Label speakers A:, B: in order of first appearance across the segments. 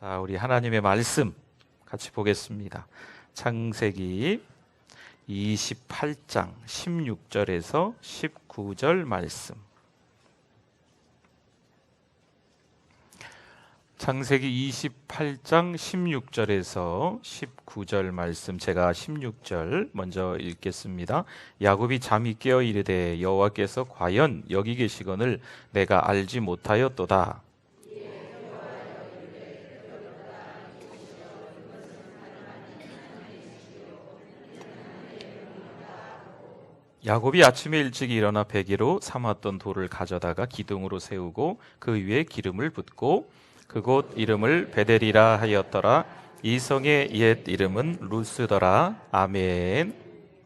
A: 자, 우리 하나님의 말씀 같이 보겠습니다. 창세기 28장 16절에서 19절 말씀. 창세기 28장 16절에서 19절 말씀, 제가 16절 먼저 읽겠습니다. 야곱이 잠이 깨어 이르되 여호와께서 과연 여기 계시거늘 내가 알지 못하였도다. 야곱이 아침에 일찍 일어나 베개로 삼았던 돌을 가져다가 기둥으로 세우고 그 위에 기름을 붓고 그곳 이름을 베델이라 하였더라. 이 성의 옛 이름은 루스더라. 아멘.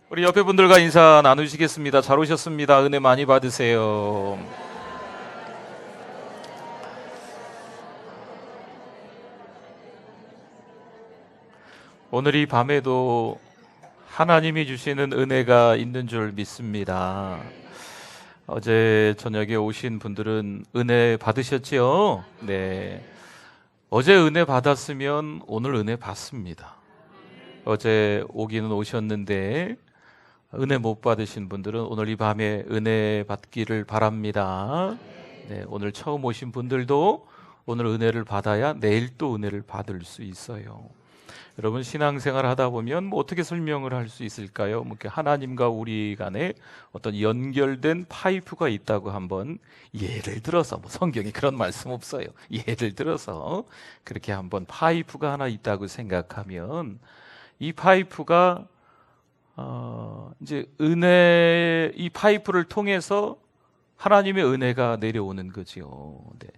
A: 우리 옆에 분들과 인사 나누시겠습니다. 잘 오셨습니다. 은혜 많이 받으세요. 오늘 이 밤에도 하나님이 주시는 은혜가 있는 줄 믿습니다. 어제 저녁에 오신 분들은 은혜 받으셨지요? 네. 어제 은혜 받았으면 오늘 은혜 받습니다. 어제 오기는 오셨는데 은혜 못 받으신 분들은 오늘 이 밤에 은혜 받기를 바랍니다. 네, 오늘 처음 오신 분들도 오늘 은혜를 받아야 내일 또 은혜를 받을 수 있어요. 여러분, 신앙생활 하다 보면 뭐 어떻게 설명을 할 수 있을까요? 뭐 이렇게 하나님과 우리 간에 어떤 연결된 파이프가 있다고 한번 예를 들어서, 뭐 성경에 그런 말씀 없어요. 예를 들어서 그렇게 한번 파이프가 하나 있다고 생각하면 이 파이프가 이제 이 파이프를 통해서 하나님의 은혜가 내려오는 거지요. 네.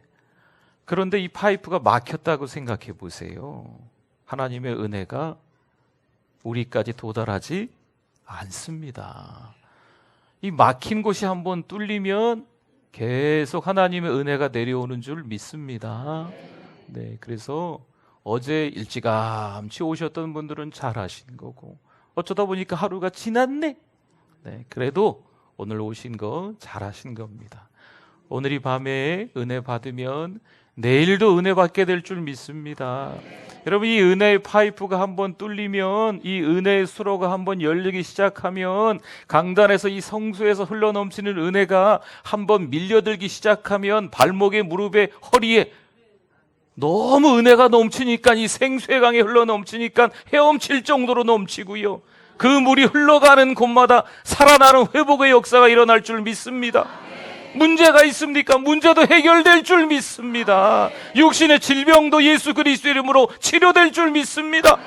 A: 그런데 이 파이프가 막혔다고 생각해 보세요. 하나님의 은혜가 우리까지 도달하지 않습니다. 이 막힌 곳이 한번 뚫리면 계속 하나님의 은혜가 내려오는 줄 믿습니다. 네, 그래서 어제 일찌감치 오셨던 분들은 잘하신 거고, 어쩌다 보니까 하루가 지났네. 네, 그래도 오늘 오신 거 잘하신 겁니다. 오늘 이 밤에 은혜 받으면 내일도 은혜 받게 될 줄 믿습니다. 여러분, 이 은혜의 파이프가 한번 뚫리면, 이 은혜의 수로가 한번 열리기 시작하면, 강단에서 이 성소에서 흘러넘치는 은혜가 한번 밀려들기 시작하면 발목에, 무릎에, 허리에 너무 은혜가 넘치니까, 이 생수의 강에 흘러넘치니까 헤엄칠 정도로 넘치고요, 그 물이 흘러가는 곳마다 살아나는 회복의 역사가 일어날 줄 믿습니다. 문제가 있습니까? 문제도 해결될 줄 믿습니다. 육신의 질병도 예수 그리스도 이름으로 치료될 줄 믿습니다.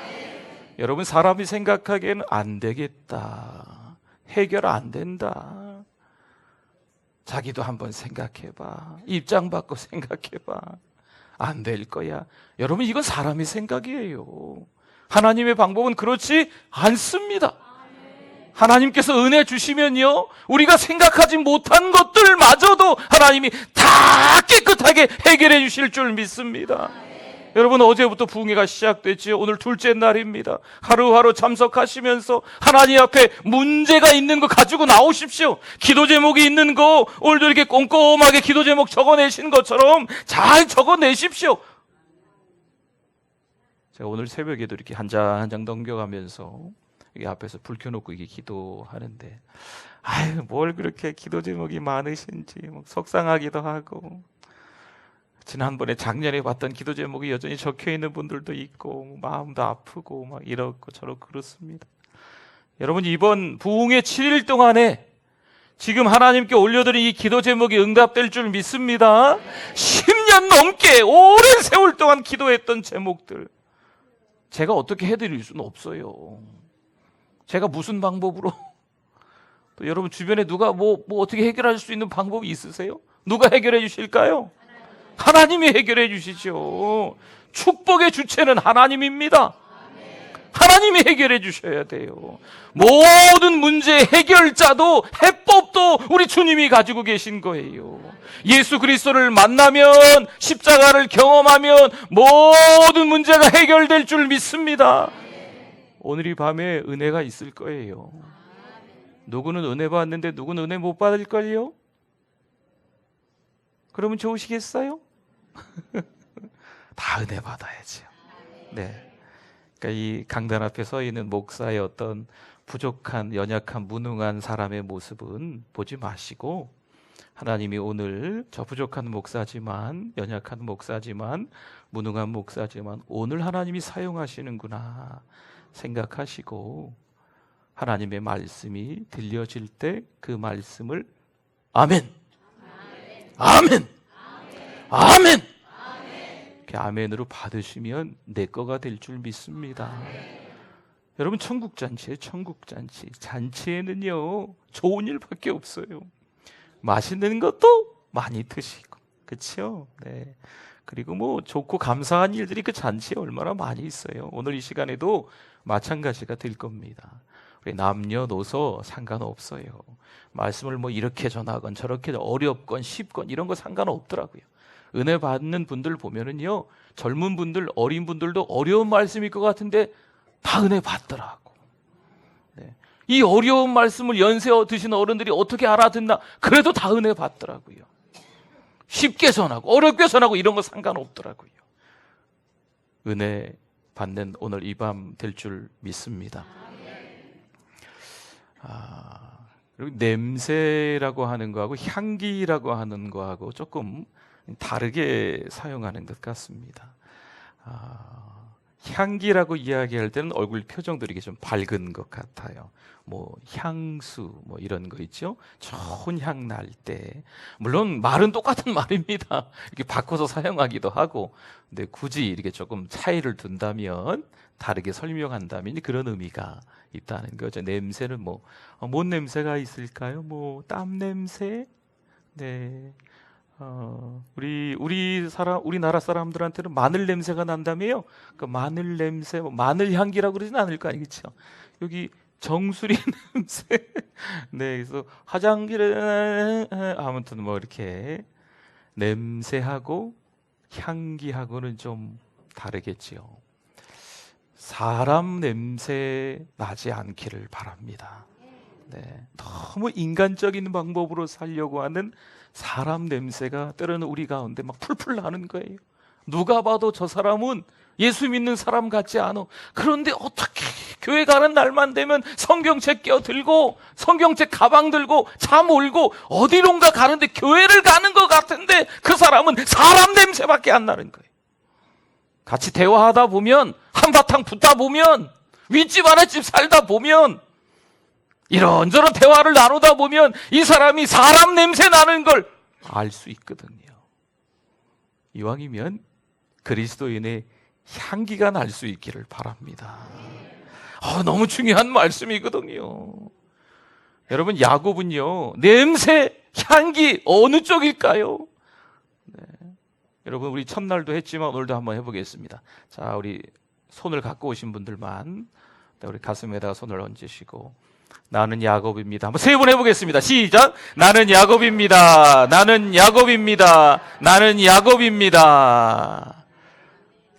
A: 여러분, 사람이 생각하기에는 안 되겠다, 해결 안 된다, 자기도 한번 생각해봐, 입장 바꿔 생각해봐, 안 될 거야. 여러분, 이건 사람의 생각이에요. 하나님의 방법은 그렇지 않습니다. 하나님께서 은혜 주시면요, 우리가 생각하지 못한 것들마저도 하나님이 다 깨끗하게 해결해 주실 줄 믿습니다. 여러분, 어제부터 부흥회가 시작됐지요. 오늘 둘째 날입니다. 하루하루 참석하시면서 하나님 앞에 문제가 있는 거 가지고 나오십시오. 기도 제목이 있는 거 오늘도 이렇게 꼼꼼하게 기도 제목 적어내신 것처럼 잘 적어내십시오. 제가 오늘 새벽에도 이렇게 한 장 한 장 넘겨가면서 여기 앞에서 불 켜놓고 이게 기도하는데, 아유, 뭘 그렇게 기도 제목이 많으신지 뭐 속상하기도 하고, 지난번에 작년에 봤던 기도 제목이 여전히 적혀 있는 분들도 있고, 마음도 아프고 막 이렇고 저렇고 그렇습니다. 여러분, 이번 부흥의 7일 동안에 지금 하나님께 올려드린 이 기도 제목이 응답될 줄 믿습니다. 10년 넘게 오랜 세월 동안 기도했던 제목들, 제가 어떻게 해드릴 수는 없어요. 제가 무슨 방법으로, 또 여러분 주변에 누가 뭐 어떻게 해결할 수 있는 방법이 있으세요? 누가 해결해 주실까요? 하나님이 해결해 주시죠. 축복의 주체는 하나님입니다. 하나님이 해결해 주셔야 돼요. 모든 문제의 해결자도 해법도 우리 주님이 가지고 계신 거예요. 예수 그리스도를 만나면, 십자가를 경험하면 모든 문제가 해결될 줄 믿습니다. 오늘 이 밤에 은혜가 있을 거예요. 누구는 은혜 받는데 누구는 은혜 못 받을걸요? 그러면 좋으시겠어요? 다 은혜 받아야죠. 네. 그러니까 이 강단 앞에 서 있는 목사의 어떤 부족한, 연약한, 무능한 사람의 모습은 보지 마시고, 하나님이 오늘 저 부족한 목사지만, 연약한 목사지만, 무능한 목사지만 오늘 하나님이 사용하시는구나 생각하시고, 하나님의 말씀이 들려질 때 그 말씀을 아멘, 아멘, 아멘, 이렇게 아멘으로 받으시면 내 거가 될 줄 믿습니다. 여러분, 천국잔치에 천국잔치, 잔치에는요 좋은 일밖에 없어요. 맛있는 것도 많이 드시고, 그렇죠? 네. 그리고 뭐 좋고 감사한 일들이 그 잔치에 얼마나 많이 있어요. 오늘 이 시간에도 마찬가지가 될 겁니다. 우리 남녀노소 상관없어요. 말씀을 뭐 이렇게 전하건 저렇게 어렵건 쉽건 이런 거 상관없더라고요. 은혜 받는 분들 보면은요, 젊은 분들, 어린 분들도 어려운 말씀일 것 같은데 다 은혜 받더라고. 네. 이 어려운 말씀을 연세 드신 어른들이 어떻게 알아듣나? 그래도 다 은혜 받더라고요. 쉽게 전하고 어렵게 전하고 이런 거 상관없더라고요. 은혜 받는 오늘 이 밤 될 줄 믿습니다. 그리고 냄새라고 하는 거하고 향기라고 하는 거하고 조금 다르게 사용하는 것 같습니다. 향기라고 이야기할 때는 얼굴 표정들이 좀 밝은 것 같아요. 뭐 향수 뭐 이런 거 있죠. 좋은 향 날 때, 물론 말은 똑같은 말입니다. 이렇게 바꿔서 사용하기도 하고, 근데 굳이 이렇게 조금 차이를 둔다면, 다르게 설명한다면 그런 의미가 있다는 거죠. 냄새는 뭔 냄새가 있을까요? 뭐 땀 냄새? 네. 우리나라 사람들한테는 마늘 냄새가 난다며요. 그 마늘 냄새, 마늘 향기라고 그러진 않을 거 아니겠죠. 여기 정수리 냄새. 네, 그래서 화장실에 아무튼 뭐 이렇게 냄새하고 향기하고는 좀 다르겠지요. 사람 냄새 나지 않기를 바랍니다. 네, 너무 인간적인 방법으로 살려고 하는 사람 냄새가 때로는 우리 가운데 막 풀풀 나는 거예요. 누가 봐도 저 사람은 예수 믿는 사람 같지 않아. 그런데 어떻게 교회 가는 날만 되면 성경책 껴들고 성경책 가방 들고 차 몰고 어디론가 가는데 교회를 가는 것 같은데 그 사람은 사람 냄새밖에 안 나는 거예요. 같이 대화하다 보면, 한바탕 붙다 보면, 윗집 아랫집 살다 보면, 이런저런 대화를 나누다 보면 이 사람이 사람 냄새 나는 걸 알 수 있거든요. 이왕이면 그리스도인의 향기가 날 수 있기를 바랍니다. 너무 중요한 말씀이거든요. 여러분, 야곱은요, 냄새, 향기 어느 쪽일까요? 네. 여러분, 우리 첫날도 했지만 오늘도 한번 해보겠습니다. 자, 우리 손을 갖고 오신 분들만 우리 가슴에다가 손을 얹으시고, 나는 야곱입니다. 한번 세 번 해보겠습니다. 시작. 나는 야곱입니다. 나는 야곱입니다. 나는 야곱입니다.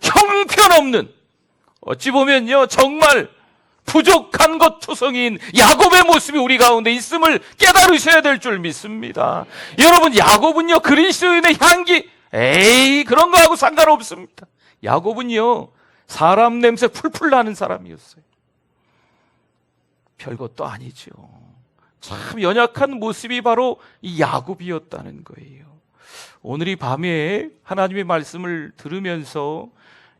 A: 형편없는, 어찌 보면요 정말 부족한 것 투성이인 야곱의 모습이 우리 가운데 있음을 깨달으셔야 될 줄 믿습니다. 여러분, 야곱은요 그리스도인의 향기, 그런 거하고 상관없습니다. 야곱은요 사람 냄새 풀풀 나는 사람이었어요. 별것도 아니죠. 참 연약한 모습이 바로 이 야곱이었다는 거예요. 오늘 이 밤에 하나님의 말씀을 들으면서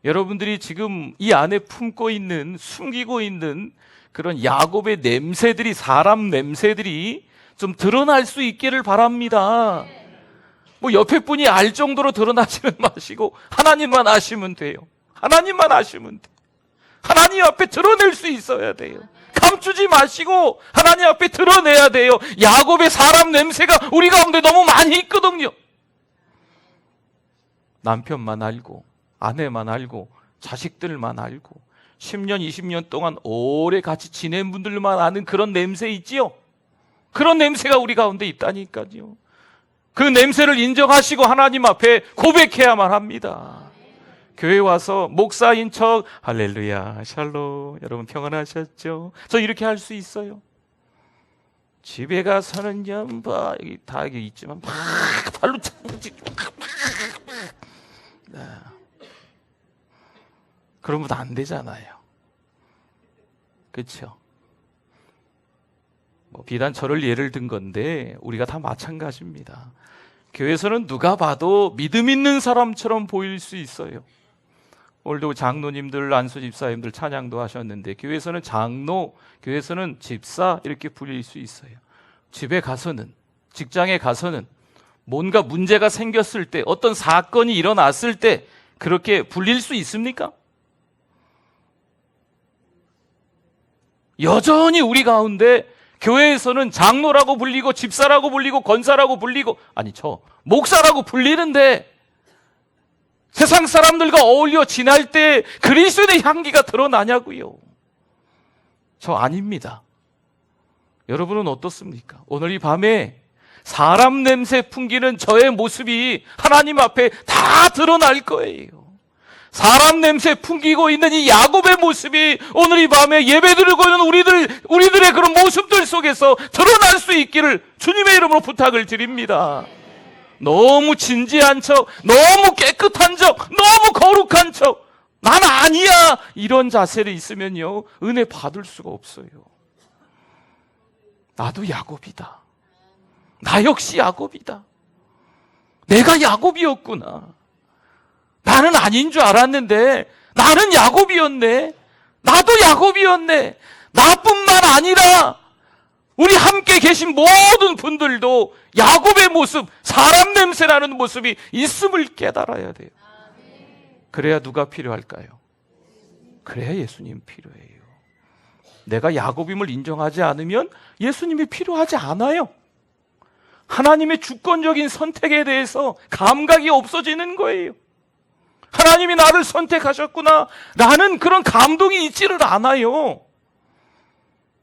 A: 여러분들이 지금 이 안에 품고 있는, 숨기고 있는 그런 야곱의 냄새들이, 사람 냄새들이 좀 드러날 수 있기를 바랍니다. 뭐 옆에 분이 알 정도로 드러나지는 마시고 하나님만 아시면 돼요. 하나님만 아시면 돼요. 하나님 앞에 드러낼 수 있어야 돼요. 감추지 마시고 하나님 앞에 드러내야 돼요. 야곱의 사람 냄새가 우리 가운데 너무 많이 있거든요. 남편만 알고, 아내만 알고, 자식들만 알고, 10년, 20년 동안 오래 같이 지낸 분들만 아는 그런 냄새 있지요? 그런 냄새가 우리 가운데 있다니까요. 그 냄새를 인정하시고 하나님 앞에 고백해야만 합니다. 교회 와서 목사인 척 할렐루야 샬롬, 여러분 평안하셨죠? 저 이렇게 할 수 있어요. 집에 가서는 연바 여기 다 여기 있지만 막 발로 차지. 그러면 안 되잖아요. 그렇죠? 비단 저를 예를 든 건데 우리가 다 마찬가지입니다. 교회에서는 누가 봐도 믿음 있는 사람처럼 보일 수 있어요. 오늘도 장로님들, 안수 집사님들 찬양도 하셨는데 교회에서는 장로, 교회에서는 집사 이렇게 불릴 수 있어요. 집에 가서는, 직장에 가서는 뭔가 문제가 생겼을 때, 어떤 사건이 일어났을 때 그렇게 불릴 수 있습니까? 여전히 우리 가운데 교회에서는 장로라고 불리고 집사라고 불리고 권사라고 불리고, 아니 저 목사라고 불리는데 세상 사람들과 어울려 지날 때 그리스도의 향기가 드러나냐고요. 저 아닙니다. 여러분은 어떻습니까? 오늘 이 밤에 사람 냄새 풍기는 저의 모습이 하나님 앞에 다 드러날 거예요. 사람 냄새 풍기고 있는 이 야곱의 모습이 오늘 이 밤에 예배드리고 있는 우리들의 그런 모습들 속에서 드러날 수 있기를 주님의 이름으로 부탁을 드립니다. 너무 진지한 척, 너무 깨끗한 척, 너무 거룩한 척, 난 아니야, 이런 자세를 있으면요 은혜 받을 수가 없어요. 나도 야곱이다. 나 역시 야곱이다. 내가 야곱이었구나. 나는 아닌 줄 알았는데 나는 야곱이었네. 나도 야곱이었네. 나뿐만 아니라 우리 함께 계신 모든 분들도 야곱의 모습, 사람 냄새나는 모습이 있음을 깨달아야 돼요. 그래야 누가 필요할까요? 그래야 예수님 필요해요. 내가 야곱임을 인정하지 않으면 예수님이 필요하지 않아요. 하나님의 주권적인 선택에 대해서 감각이 없어지는 거예요. 하나님이 나를 선택하셨구나 라는 그런 감동이 있지를 않아요.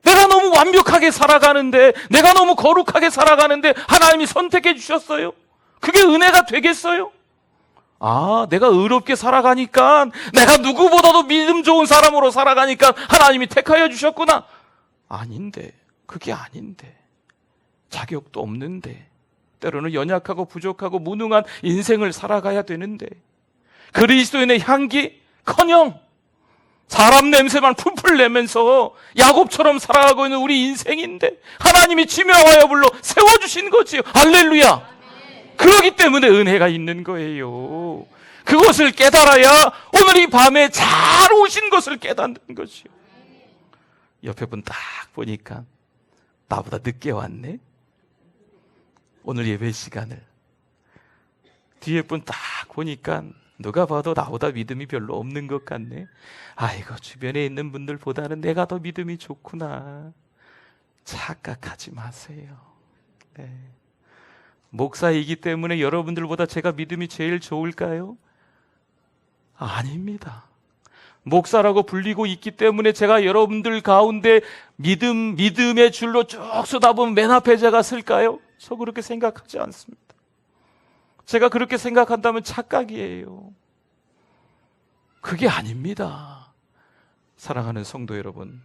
A: 내가 너무 완벽하게 살아가는데, 내가 너무 거룩하게 살아가는데 하나님이 선택해 주셨어요? 그게 은혜가 되겠어요? 아, 내가 의롭게 살아가니까, 내가 누구보다도 믿음 좋은 사람으로 살아가니까 하나님이 택하여 주셨구나. 아닌데, 그게 아닌데, 자격도 없는데, 때로는 연약하고 부족하고 무능한 인생을 살아가야 되는데, 그리스도인의 향기커녕 사람 냄새만 풀풀 내면서 야곱처럼 살아가고 있는 우리 인생인데 하나님이 지명하여 불러 세워주신 거지요. 할렐루야. 그렇기 때문에 은혜가 있는 거예요. 그것을 깨달아야 오늘 이 밤에 잘 오신 것을 깨닫는 것이요. 옆에 분 딱 보니까 나보다 늦게 왔네. 오늘 예배 시간을. 뒤에 분 딱 보니까 누가 봐도 나보다 믿음이 별로 없는 것 같네. 아이고, 주변에 있는 분들보다는 내가 더 믿음이 좋구나. 착각하지 마세요. 네. 목사이기 때문에 여러분들보다 제가 믿음이 제일 좋을까요? 아닙니다. 목사라고 불리고 있기 때문에 제가 여러분들 가운데 믿음의 줄로 쭉 쏟아보면 맨 앞에 제가 설까요? 저 그렇게 생각하지 않습니다. 제가 그렇게 생각한다면 착각이에요. 그게 아닙니다. 사랑하는 성도 여러분,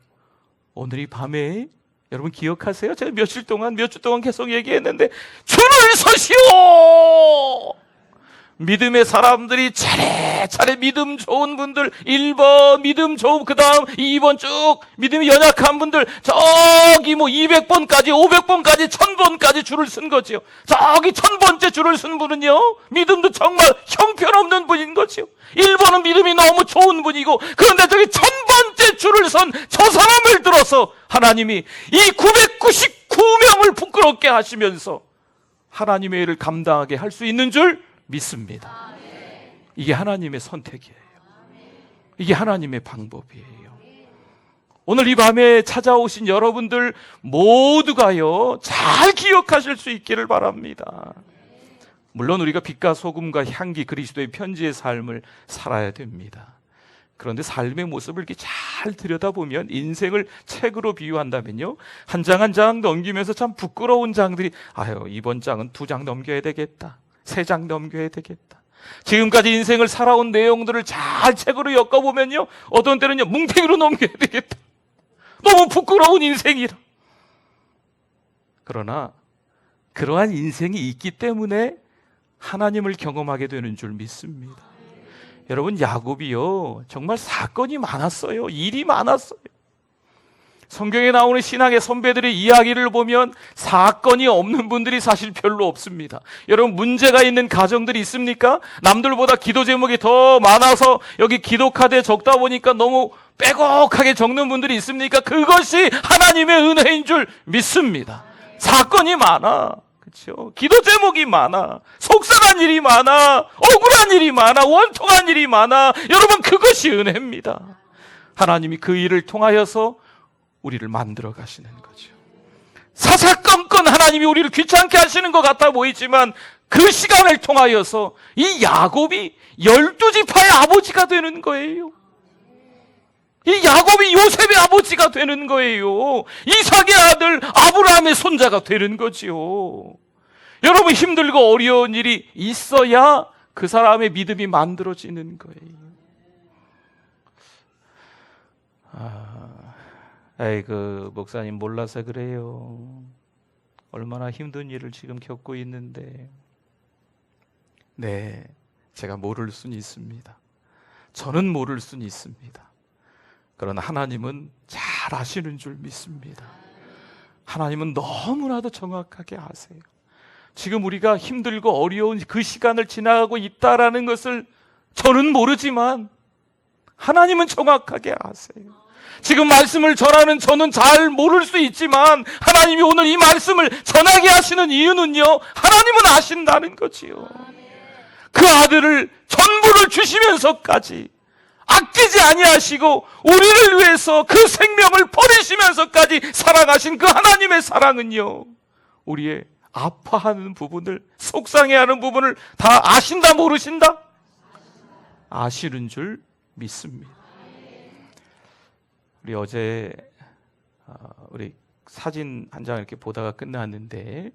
A: 오늘 이 밤에 여러분 기억하세요? 제가 몇 주 동안 계속 얘기했는데 줄을 서시오! 믿음의 사람들이 차례차례 믿음 좋은 분들 1번 믿음 좋은, 그 다음 2번 쭉 믿음이 연약한 분들 저기 200번까지 500번까지 1000번까지 줄을 쓴 거지요. 저기 1000번째 줄을 쓴 분은요 믿음도 정말 형편없는 분인 거지요. 1번은 믿음이 너무 좋은 분이고, 그런데 저기 1000번째 줄을 선 저 사람을 들어서 하나님이 이 999명을 부끄럽게 하시면서 하나님의 일을 감당하게 할 수 있는 줄 믿습니다. 이게 하나님의 선택이에요. 이게 하나님의 방법이에요. 오늘 이 밤에 찾아오신 여러분들 모두가요 잘 기억하실 수 있기를 바랍니다. 물론 우리가 빛과 소금과 향기, 그리스도의 편지의 삶을 살아야 됩니다. 그런데 삶의 모습을 이렇게 잘 들여다보면, 인생을 책으로 비유한다면요, 한 장 한 장 넘기면서 참 부끄러운 장들이, 아유, 이번 장은 2장 넘겨야 되겠다, 3장 넘겨야 되겠다. 지금까지 인생을 살아온 내용들을 잘 책으로 엮어보면요, 어떤 때는요 뭉탱이로 넘겨야 되겠다. 너무 부끄러운 인생이라. 그러나 그러한 인생이 있기 때문에 하나님을 경험하게 되는 줄 믿습니다. 여러분, 야곱이요 정말 사건이 많았어요. 일이 많았어요. 성경에 나오는 신앙의 선배들의 이야기를 보면 사건이 없는 분들이 사실 별로 없습니다. 여러분, 문제가 있는 가정들이 있습니까? 남들보다 기도 제목이 더 많아서 여기 기도 카드에 적다 보니까 너무 빼곡하게 적는 분들이 있습니까? 그것이 하나님의 은혜인 줄 믿습니다. 사건이 많아, 그렇죠? 기도 제목이 많아, 속상한 일이 많아, 억울한 일이 많아, 원통한 일이 많아. 여러분, 그것이 은혜입니다. 하나님이 그 일을 통하여서 우리를 만들어 가시는 거죠. 사사건건 하나님이 우리를 귀찮게 하시는 것 같아 보이지만 그 시간을 통하여서 이 야곱이 12지파의 아버지가 되는 거예요. 이 야곱이 요셉의 아버지가 되는 거예요. 이삭의 아들 아브라함의 손자가 되는 거지요. 여러분, 힘들고 어려운 일이 있어야 그 사람의 믿음이 만들어지는 거예요. 그 목사님 몰라서 그래요. 얼마나 힘든 일을 지금 겪고 있는데. 네, 제가 모를 수는 있습니다. 저는 모를 수는 있습니다. 그러나 하나님은 잘 아시는 줄 믿습니다. 하나님은 너무나도 정확하게 아세요. 지금 우리가 힘들고 어려운 그 시간을 지나가고 있다라는 것을 저는 모르지만 하나님은 정확하게 아세요. 지금 말씀을 전하는 저는 잘 모를 수 있지만 하나님이 오늘 이 말씀을 전하게 하시는 이유는요, 하나님은 아신다는 거지요. 그 아들을 전부를 주시면서까지 아끼지 아니하시고 우리를 위해서 그 생명을 버리시면서까지 사랑하신 그 하나님의 사랑은요, 우리의 아파하는 부분을, 속상해하는 부분을 다 아신다 모르신다? 아시는 줄 믿습니다. 우리 어제 우리 사진 한 장 이렇게 보다가 끝났는데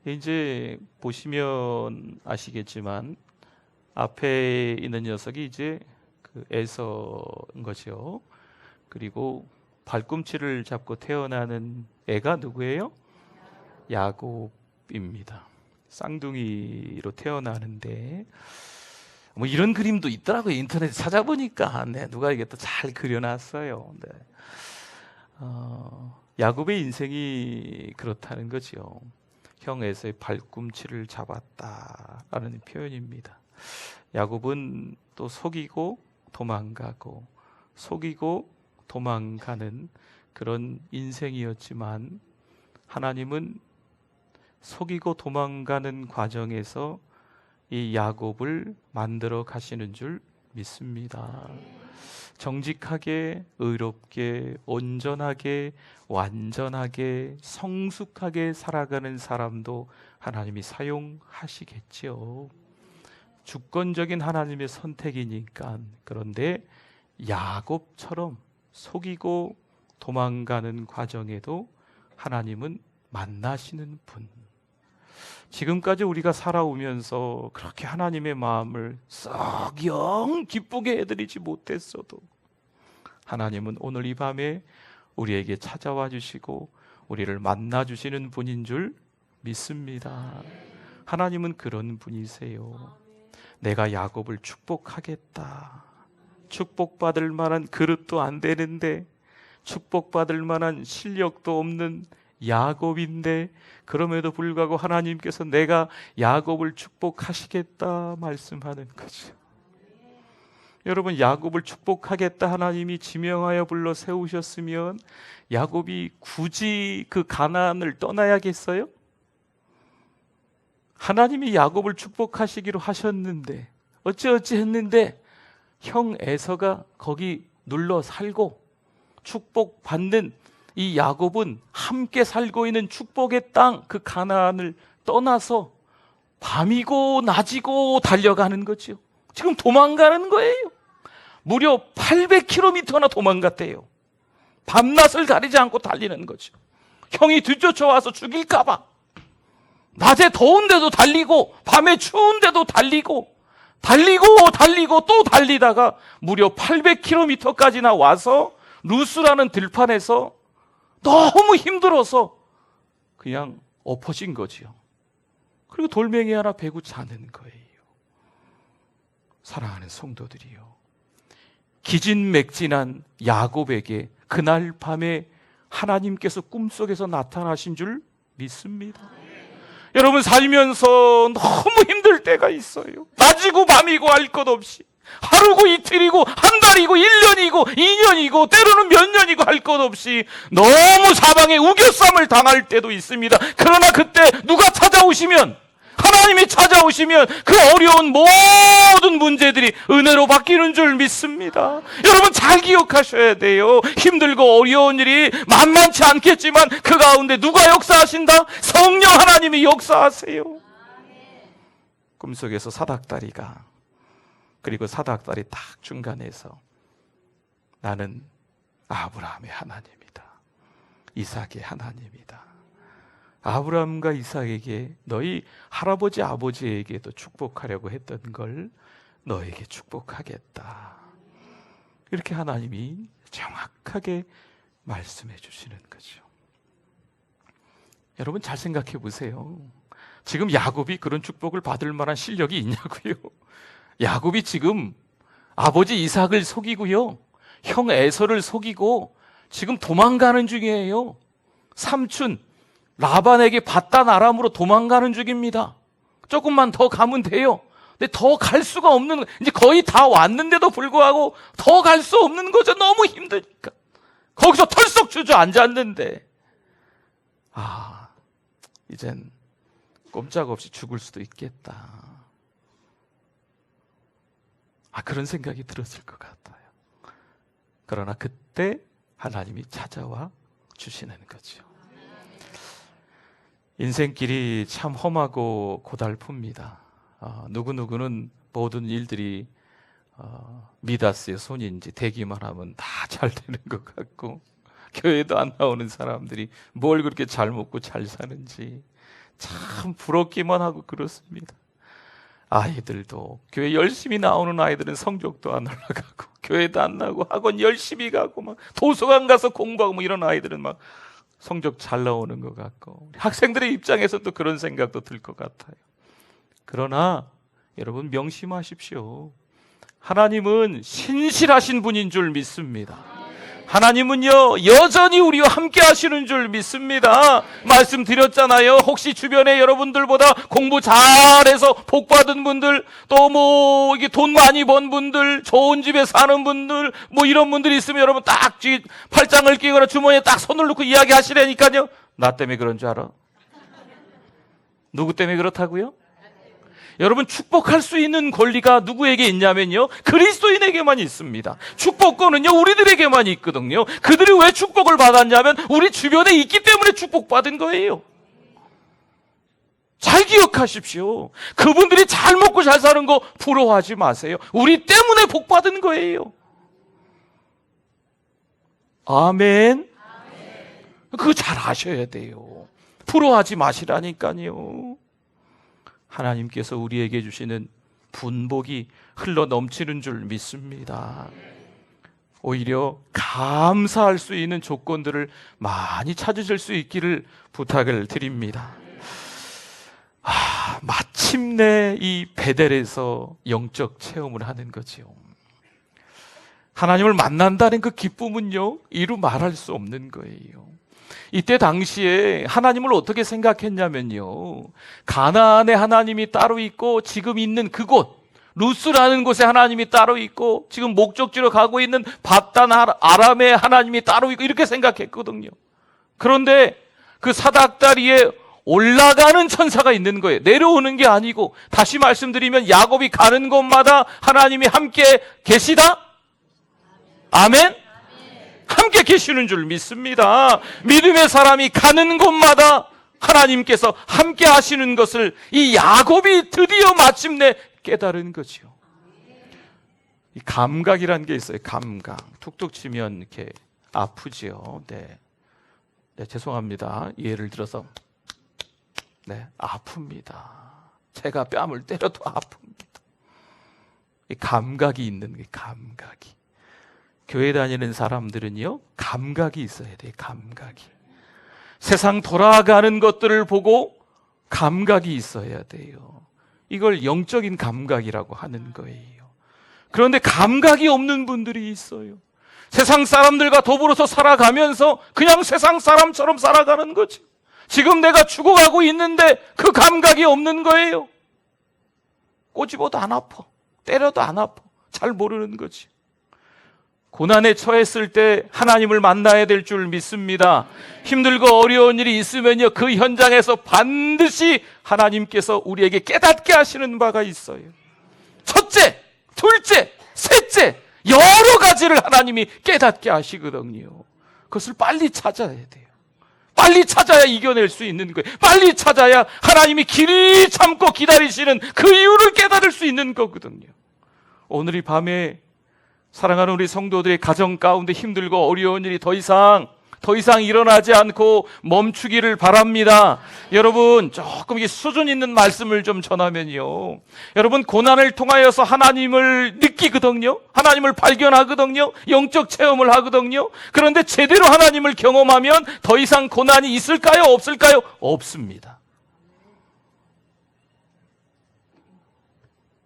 A: 이제 보시면 아시겠지만 앞에 있는 녀석이 이제 그 에서인 거죠. 그리고 발꿈치를 잡고 태어나는 애가 누구예요? 야곱입니다. 쌍둥이로 태어나는데 뭐 이런 그림도 있더라고요. 인터넷에 찾아보니까. 네, 누가 이게 또 잘 그려놨어요. 네. 야곱의 인생이 그렇다는 거죠. 형 에서의 발꿈치를 잡았다라는 표현입니다. 야곱은 또 속이고 도망가고 속이고 도망가는 그런 인생이었지만 하나님은 속이고 도망가는 과정에서 이 야곱을 만들어 가시는 줄 믿습니다. 정직하게, 의롭게, 온전하게, 완전하게, 성숙하게 살아가는 사람도 하나님이 사용하시겠지요. 주권적인 하나님의 선택이니까. 그런데 야곱처럼 속이고 도망가는 과정에도 하나님은 만나시는 분. 지금까지 우리가 살아오면서 그렇게 하나님의 마음을 썩 영 기쁘게 해드리지 못했어도 하나님은 오늘 이 밤에 우리에게 찾아와 주시고 우리를 만나 주시는 분인 줄 믿습니다. 하나님은 그런 분이세요. 내가 야곱을 축복하겠다. 축복받을 만한 그릇도 안 되는데, 축복받을 만한 실력도 없는 야곱인데 그럼에도 불구하고 하나님께서 내가 야곱을 축복하시겠다 말씀하는 거죠. 여러분, 야곱을 축복하겠다 하나님이 지명하여 불러 세우셨으면 야곱이 굳이 그 가나안을 떠나야겠어요? 하나님이 야곱을 축복하시기로 하셨는데 어찌어찌 했는데 형 에서가 거기 눌러 살고 축복받는 이 야곱은 함께 살고 있는 축복의 땅, 그 가나안을 떠나서 밤이고 낮이고 달려가는 거죠. 지금 도망가는 거예요. 무려 800km나 도망갔대요. 밤낮을 가리지 않고 달리는 거죠. 형이 뒤쫓아와서 죽일까 봐. 낮에 더운데도 달리고 밤에 추운데도 달리고 또 달리다가 무려 800km까지나 와서 루스라는 들판에서 너무 힘들어서 그냥 엎어진 거지요. 그리고 돌멩이 하나 베고 자는 거예요. 사랑하는 성도들이요, 기진맥진한 야곱에게 그날 밤에 하나님께서 꿈속에서 나타나신 줄 믿습니다. 여러분, 살면서 너무 힘들 때가 있어요. 낮이고 밤이고 알 것 없이, 하루고 이틀이고 한 달이고 1년이고 2년이고 때로는 몇 년이고 할 것 없이 너무 사방에 우겨쌈을 당할 때도 있습니다. 그러나 그때 누가 찾아오시면, 하나님이 찾아오시면 그 어려운 모든 문제들이 은혜로 바뀌는 줄 믿습니다. 여러분, 잘 기억하셔야 돼요. 힘들고 어려운 일이 만만치 않겠지만 그 가운데 누가 역사하신다? 성령 하나님이 역사하세요. 꿈속에서 사닥다리가, 그리고 사닥다리 딱 중간에서 나는 아브라함의 하나님이다, 이삭의 하나님이다, 아브라함과 이삭에게 너희 할아버지 아버지에게도 축복하려고 했던 걸 너에게 축복하겠다, 이렇게 하나님이 정확하게 말씀해 주시는 거죠. 여러분, 잘 생각해 보세요. 지금 야곱이 그런 축복을 받을 만한 실력이 있냐고요. 야곱이 지금 아버지 이삭을 속이고요, 형 에서를 속이고 지금 도망가는 중이에요. 삼촌 라반에게 바단 아람으로 도망가는 중입니다. 조금만 더 가면 돼요. 근데 더 갈 수가 없는, 이제 거의 다 왔는데도 불구하고 더 갈 수 없는 거죠. 너무 힘드니까. 거기서 털썩 주저앉았는데, 이젠 꼼짝없이 죽을 수도 있겠다, 그런 생각이 들었을 것 같아요. 그러나 그때 하나님이 찾아와 주시는 거죠. 인생길이 참 험하고 고달픕니다. 누구누구는 모든 일들이 미다스의 손인지 되기만 하면 다 잘 되는 것 같고, 교회도 안 나오는 사람들이 뭘 그렇게 잘 먹고 잘 사는지 참 부럽기만 하고 그렇습니다. 아이들도 교회 열심히 나오는 아이들은 성적도 안 올라가고, 교회도 안 나오고 학원 열심히 가고 막 도서관 가서 공부하고 이런 아이들은 막 성적 잘 나오는 것 같고, 학생들의 입장에서도 그런 생각도 들 것 같아요. 그러나 여러분, 명심하십시오. 하나님은 신실하신 분인 줄 믿습니다. 하나님은요, 여전히 우리와 함께 하시는 줄 믿습니다. 말씀드렸잖아요. 혹시 주변에 여러분들보다 공부 잘해서 복 받은 분들, 또 이게 돈 많이 번 분들, 좋은 집에 사는 분들, 이런 분들이 있으면 여러분 딱 팔짱을 끼거나 주머니에 딱 손을 넣고 이야기하시라니까요. 나 때문에 그런 줄 알아? 누구 때문에 그렇다고요? 여러분, 축복할 수 있는 권리가 누구에게 있냐면요, 그리스도인에게만 있습니다. 축복권은요, 우리들에게만 있거든요. 그들이 왜 축복을 받았냐면 우리 주변에 있기 때문에 축복받은 거예요. 잘 기억하십시오. 그분들이 잘 먹고 잘 사는 거 부러워하지 마세요. 우리 때문에 복 받은 거예요. 아멘. 그거 잘 아셔야 돼요. 부러워하지 마시라니까요. 하나님께서 우리에게 주시는 분복이 흘러 넘치는 줄 믿습니다. 오히려 감사할 수 있는 조건들을 많이 찾으실 수 있기를 부탁을 드립니다. 마침내 이 베델에서 영적 체험을 하는 거지요. 하나님을 만난다는 그 기쁨은요, 이루 말할 수 없는 거예요. 이때 당시에 하나님을 어떻게 생각했냐면요, 가나안에 하나님이 따로 있고, 지금 있는 그곳 루스라는 곳에 하나님이 따로 있고, 지금 목적지로 가고 있는 바단 아람에 하나님이 따로 있고, 이렇게 생각했거든요. 그런데 그 사닥다리에 올라가는 천사가 있는 거예요. 내려오는 게 아니고, 다시 말씀드리면 야곱이 가는 곳마다 하나님이 함께 계시다? 아멘? 함께 계시는 줄 믿습니다. 믿음의 사람이 가는 곳마다 하나님께서 함께 하시는 것을 이 야곱이 드디어 마침내 깨달은 거죠. 이 감각이라는 게 있어요. 감각. 툭툭 치면 이렇게 아프지요. 네, 죄송합니다. 예를 들어서 아픕니다. 제가 뺨을 때려도 아픕니다. 이 감각이 있는 게 감각이. 교회 다니는 사람들은요, 감각이 있어야 돼요. 감각이. 세상 돌아가는 것들을 보고 감각이 있어야 돼요. 이걸 영적인 감각이라고 하는 거예요. 그런데 감각이 없는 분들이 있어요. 세상 사람들과 더불어서 살아가면서 그냥 세상 사람처럼 살아가는 거지. 지금 내가 죽어가고 있는데 그 감각이 없는 거예요. 꼬집어도 안 아파. 때려도 안 아파. 잘 모르는 거지. 고난에 처했을 때 하나님을 만나야 될 줄 믿습니다. 힘들고 어려운 일이 있으면요, 그 현장에서 반드시 하나님께서 우리에게 깨닫게 하시는 바가 있어요. 첫째, 둘째, 셋째, 여러 가지를 하나님이 깨닫게 하시거든요. 그것을 빨리 찾아야 돼요. 빨리 찾아야 이겨낼 수 있는 거예요. 빨리 찾아야 하나님이 길이 참고 기다리시는 그 이유를 깨달을 수 있는 거거든요. 오늘 이 밤에 사랑하는 우리 성도들의 가정 가운데 힘들고 어려운 일이 더 이상 일어나지 않고 멈추기를 바랍니다. 여러분, 조금 이게 수준 있는 말씀을 좀 전하면요, 여러분, 고난을 통하여서 하나님을 느끼거든요. 하나님을 발견하거든요. 영적 체험을 하거든요. 그런데 제대로 하나님을 경험하면 더 이상 고난이 있을까요? 없을까요? 없습니다.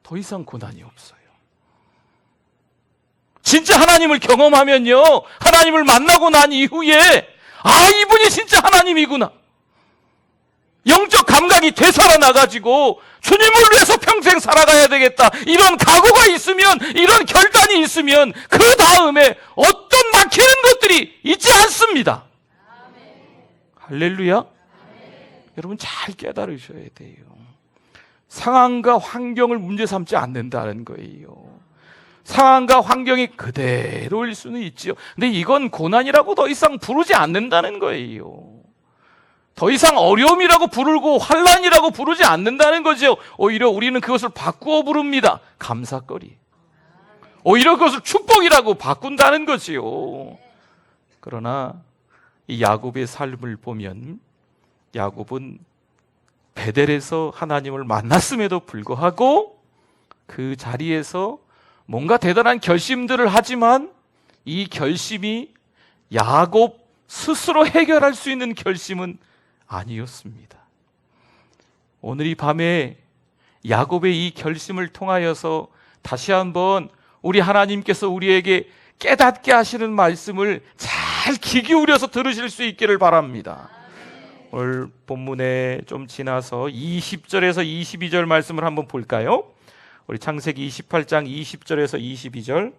A: 더 이상 고난이 없어요. 진짜 하나님을 경험하면요, 하나님을 만나고 난 이후에 이분이 진짜 하나님이구나, 영적 감각이 되살아나가지고 주님을 위해서 평생 살아가야 되겠다, 이런 각오가 있으면, 이런 결단이 있으면 그 다음에 어떤 막히는 것들이 있지 않습니다. 할렐루야. 여러분, 잘 깨달으셔야 돼요. 상황과 환경을 문제 삼지 않는다는 거예요. 상황과 환경이 그대로일 수는 있지요. 근데 이건 고난이라고 더 이상 부르지 않는다는 거예요. 더 이상 어려움이라고 부르고 환난이라고 부르지 않는다는 거죠. 오히려 우리는 그것을 바꾸어 부릅니다. 감사거리. 오히려 그것을 축복이라고 바꾼다는 거지요. 그러나 이 야곱의 삶을 보면, 야곱은 베델에서 하나님을 만났음에도 불구하고 그 자리에서 뭔가 대단한 결심들을 하지만 이 결심이 야곱 스스로 해결할 수 있는 결심은 아니었습니다. 오늘 이 밤에 야곱의 이 결심을 통하여서 다시 한번 우리 하나님께서 우리에게 깨닫게 하시는 말씀을 잘 귀 기울여서 들으실 수 있기를 바랍니다. 오늘 본문에 좀 지나서 20절에서 22절 말씀을 한번 볼까요? 우리 창세기 28장 20절에서 22절.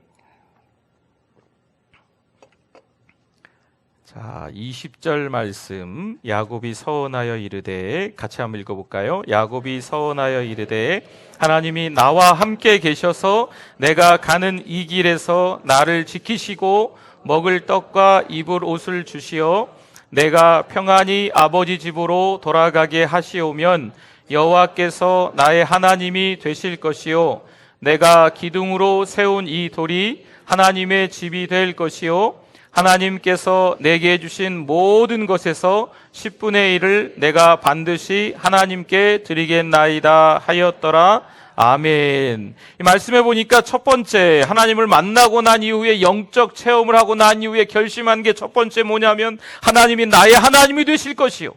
A: 자, 20절 말씀. 야곱이 서원하여 이르되, 같이 한번 읽어볼까요? 야곱이 서원하여 이르되, 하나님이 나와 함께 계셔서 내가 가는 이 길에서 나를 지키시고 먹을 떡과 입을 옷을 주시어 내가 평안히 아버지 집으로 돌아가게 하시오면 여호와께서 나의 하나님이 되실 것이요, 내가 기둥으로 세운 이 돌이 하나님의 집이 될 것이요, 하나님께서 내게 주신 모든 것에서 10분의 1을 내가 반드시 하나님께 드리겠나이다 하였더라. 아멘. 이 말씀해 보니까 첫 번째, 하나님을 만나고 난 이후에 영적 체험을 하고 난 이후에 결심한 게 첫 번째 뭐냐면, 하나님이 나의 하나님이 되실 것이요,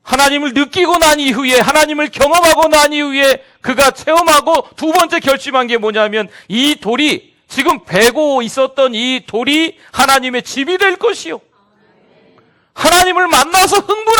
A: 하나님을 느끼고 난 이후에, 하나님을 경험하고 난 이후에 그가 체험하고 두 번째 결심한 게 뭐냐면, 이 돌이, 지금 베고 있었던 이 돌이 하나님의 집이 될 것이요, 하나님을 만나서 흥분한